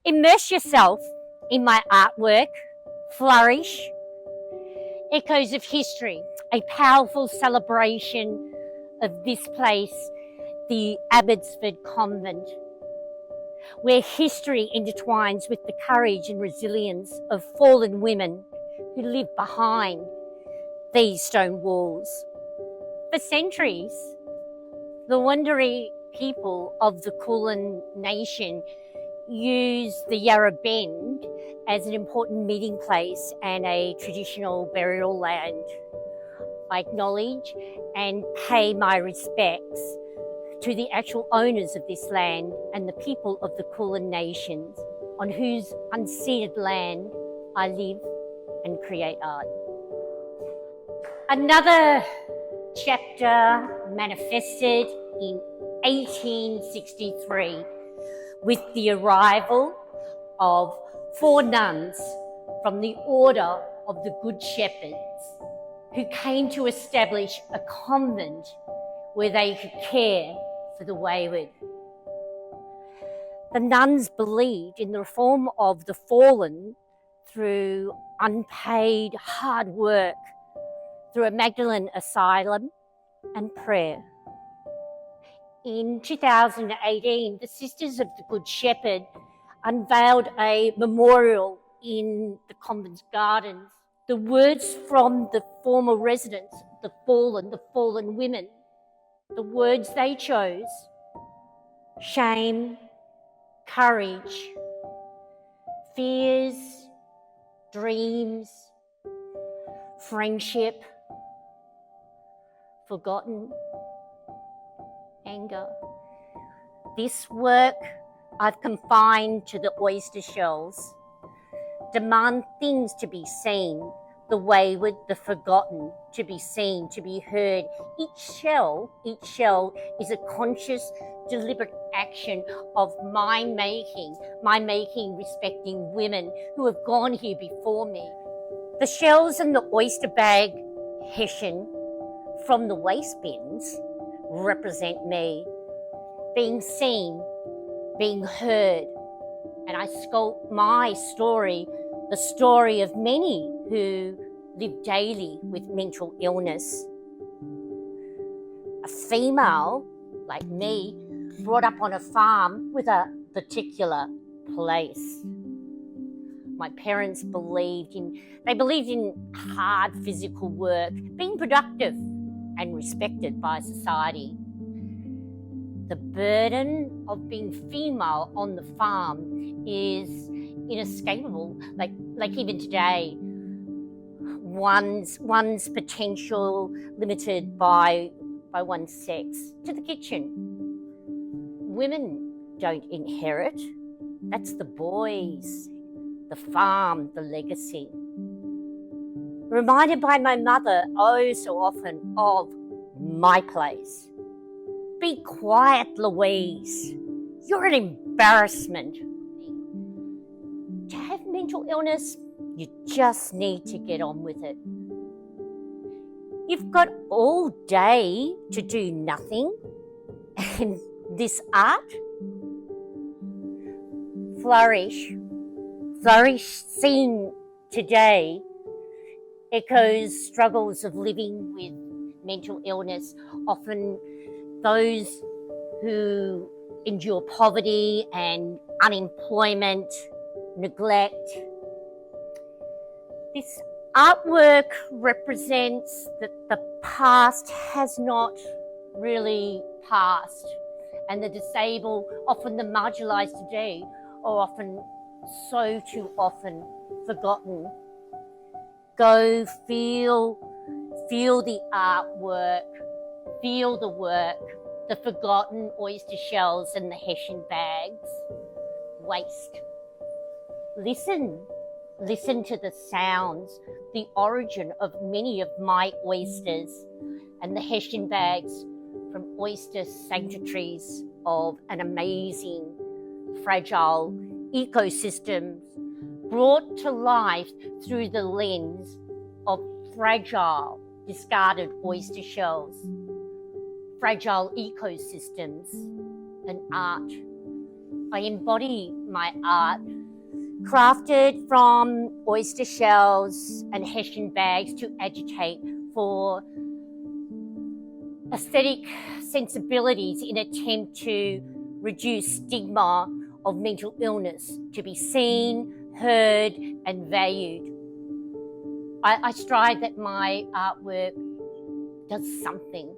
Immerse yourself in my artwork, Flourish, Echoes of History, a powerful celebration of this place, the Abbotsford Convent, where history intertwines with the courage and resilience of fallen women who live behind these stone walls. For centuries, the Wurundjeri people of the Kulin Nation used the Yarra Bend as an important meeting place and a traditional burial land. I acknowledge and pay my respects to the actual owners of this land and the people of the Kulin Nations on whose unceded land I live and create art. Another chapter manifested in 1863 with the arrival of 4 nuns from the Order of the Good Shepherds who came to establish a convent where they could care for the wayward. The nuns believed in the reform of the fallen through unpaid hard work, through a Magdalene asylum and prayer. In 2018, the Sisters of the Good Shepherd unveiled a memorial in the convent's gardens. The words from the former residents, the fallen women, the words they chose: shame, courage, fears, dreams, friendship, forgotten, anger. This work I've confined to the oyster shells. Demand things to be seen, the wayward, the forgotten, to be seen, to be heard. Each shell is a conscious, deliberate action of my making respecting women who have gone here before me. The shells and the oyster bag hessian from the waste bins represent me, being seen, being heard, and I sculpt my story, the story of many who live daily with mental illness. A female like me, brought up on a farm with a particular place. My parents believed in hard physical work, being productive and respected by society. The burden of being female on the farm is inescapable. Like even today, one's potential limited by one's sex. To the kitchen. Women don't inherit. That's the boys, the farm, the legacy. Reminded by my mother oh so often of my place. Be quiet, Louise. You're an embarrassment. To have mental illness, you just need to get on with it. You've got all day to do nothing, and this art, Flourish seen today, echoes struggles of living with mental illness, often those who endure poverty and unemployment, neglect. This artwork represents that the past has not really passed, and the disabled, often the marginalised today, are often so too often forgotten. Go feel the artwork, feel the work, the forgotten oyster shells and the hessian bags. Waste. Listen to the sounds, the origin of many of my oysters and the hessian bags from oyster sanctuaries of an amazing, fragile ecosystem brought to life through the lens of fragile, discarded oyster shells, fragile ecosystems, and art. I embody my art, crafted from oyster shells and hessian bags to agitate for aesthetic sensibilities in attempt to reduce stigma of mental illness, to be seen, heard, and valued. I strive that my artwork does something